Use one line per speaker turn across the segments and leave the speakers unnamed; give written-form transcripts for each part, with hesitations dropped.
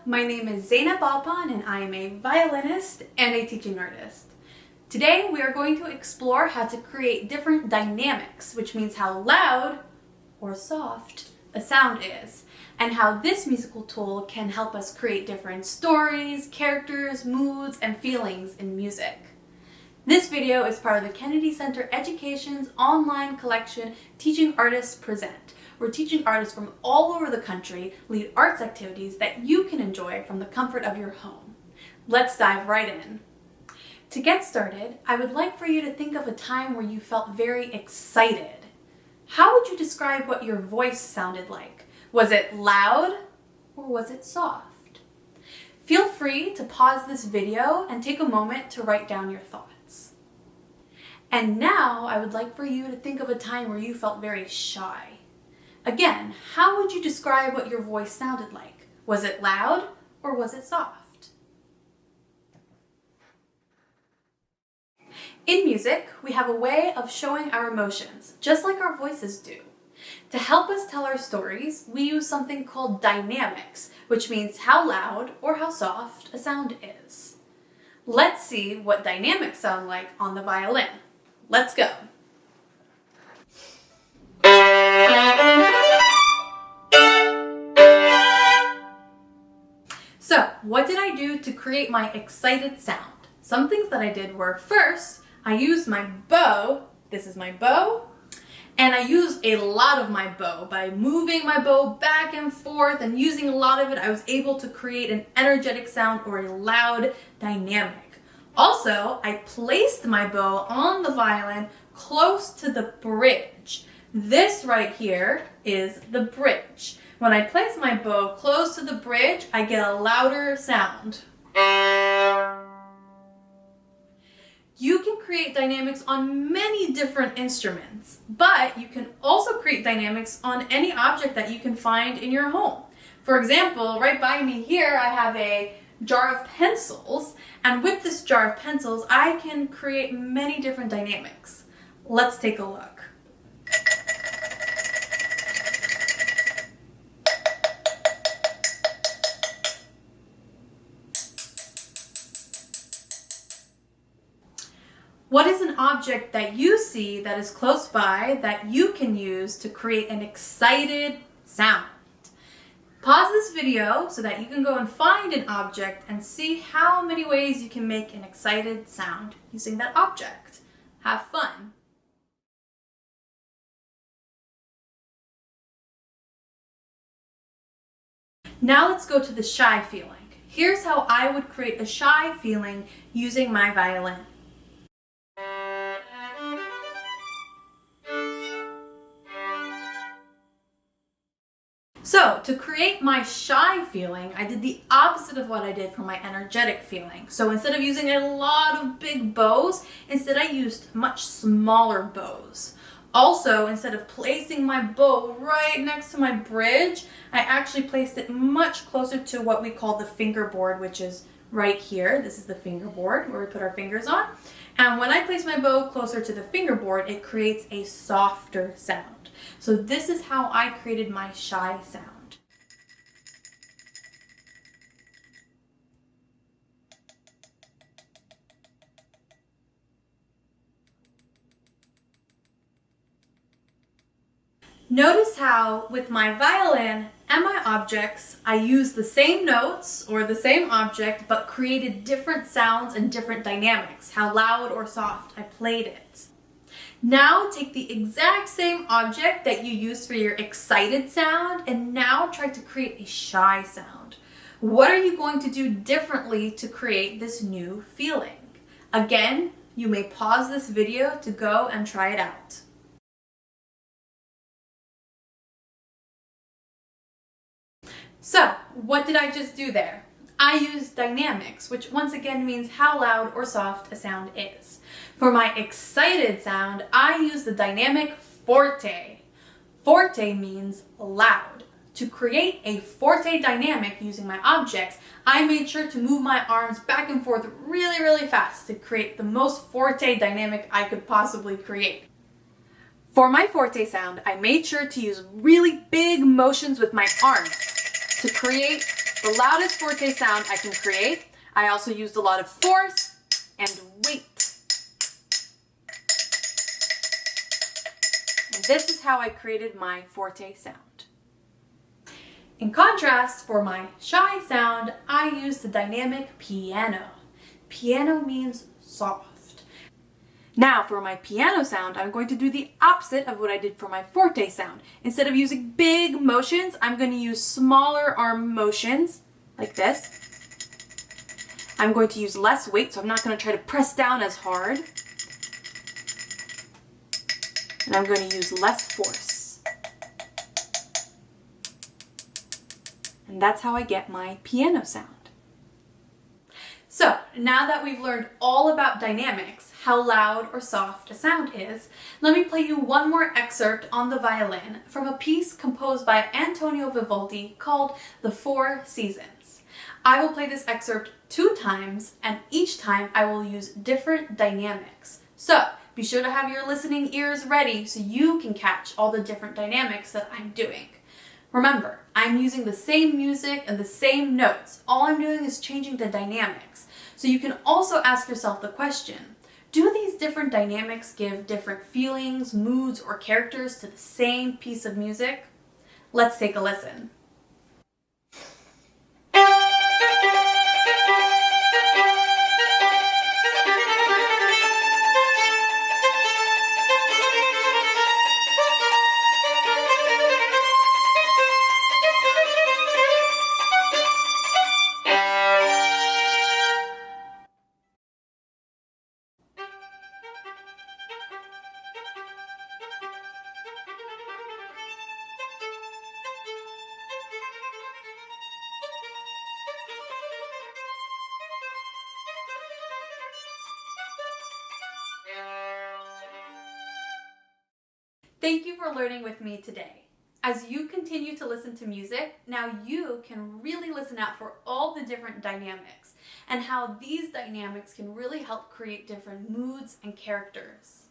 my name is Zeynep Alpan and I am a violinist and a teaching artist. Today we are going to explore how to create different dynamics, which means how loud or soft a sound is, and how this musical tool can help us create different stories, characters, moods, and feelings in music. This video is part of the Kennedy Center Education's online collection, Teaching Artists Present, where teaching artists from all over the country lead arts activities that you can enjoy from the comfort of your home. Let's dive right in. To get started, I would like for you to think of a time where you felt very excited. How would you describe what your voice sounded like? Was it loud or was it soft? Feel free to pause this video and take a moment to write down your thoughts. And now I would like for you to think of a time where you felt very shy. Again, how would you describe what your voice sounded like? Was it loud or was it soft? In music, we have a way of showing our emotions, just like our voices do. To help us tell our stories, we use something called dynamics, which means how loud or how soft a sound is. Let's see what dynamics sound like on the violin. Let's go. So, what did I do to create my excited sound? Some things that I did were, first, I used my bow. This is my bow. And I used a lot of my bow. By moving my bow back and forth and using a lot of it, I was able to create an energetic sound or a loud dynamic. Also, I placed my bow on the violin close to the bridge. This right here is the bridge. When I place my bow close to the bridge, I get a louder sound. You can create dynamics on many different instruments, but you can also create dynamics on any object that you can find in your home. For example, right by me here, I have a jar of pencils, and with this jar of pencils, I can create many different dynamics. Let's take a look. What is an object that you see that is close by that you can use to create an excited sound? Pause this video so that you can go and find an object and see how many ways you can make an excited sound using that object. Have fun! Now let's go to the shy feeling. Here's how I would create a shy feeling using my violin. So, to create my shy feeling, I did the opposite of what I did for my energetic feeling. So instead of using a lot of big bows, instead I used much smaller bows. Also, instead of placing my bow right next to my bridge, I actually placed it much closer to what we call the fingerboard, which is right here. This is the fingerboard where we put our fingers on. And when I place my bow closer to the fingerboard, it creates a softer sound. So this is how I created my shy sound. Notice how with my violin and my objects, I used the same notes or the same object, but created different sounds and different dynamics, how loud or soft I played it. Now take the exact same object that you used for your excited sound and now try to create a shy sound. What are you going to do differently to create this new feeling? Again, you may pause this video to go and try it out. So, what did I just do there? I used dynamics, which once again means how loud or soft a sound is. For my excited sound, I used the dynamic forte. Forte means loud. To create a forte dynamic using my objects, I made sure to move my arms back and forth really, really fast to create the most forte dynamic I could possibly create. For my forte sound, I made sure to use really big motions with my arms to create the loudest forte sound I can create. I also used a lot of force and weight. And this is how I created my forte sound. In contrast, for my shy sound, I used the dynamic piano. Piano means soft. Now for my piano sound, I'm going to do the opposite of what I did for my forte sound. Instead of using big motions, I'm going to use smaller arm motions, like this. I'm going to use less weight, so I'm not going to try to press down as hard. And I'm going to use less force. And that's how I get my piano sound. So, now that we've learned all about dynamics, how loud or soft a sound is, let me play you one more excerpt on the violin from a piece composed by Antonio Vivaldi called The Four Seasons. I will play this excerpt 2 times, and each time I will use different dynamics. So, be sure to have your listening ears ready so you can catch all the different dynamics that I'm doing. Remember, I'm using the same music and the same notes. All I'm doing is changing the dynamics. So you can also ask yourself the question, do these different dynamics give different feelings, moods, or characters to the same piece of music? Let's take a listen. Thank you for learning with me today. As you continue to listen to music, now you can really listen out for all the different dynamics and how these dynamics can really help create different moods and characters.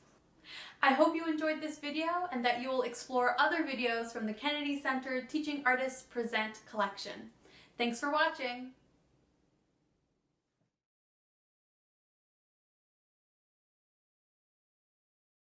I hope you enjoyed this video and that you will explore other videos from the Kennedy Center Teaching Artists Present collection. Thanks for watching!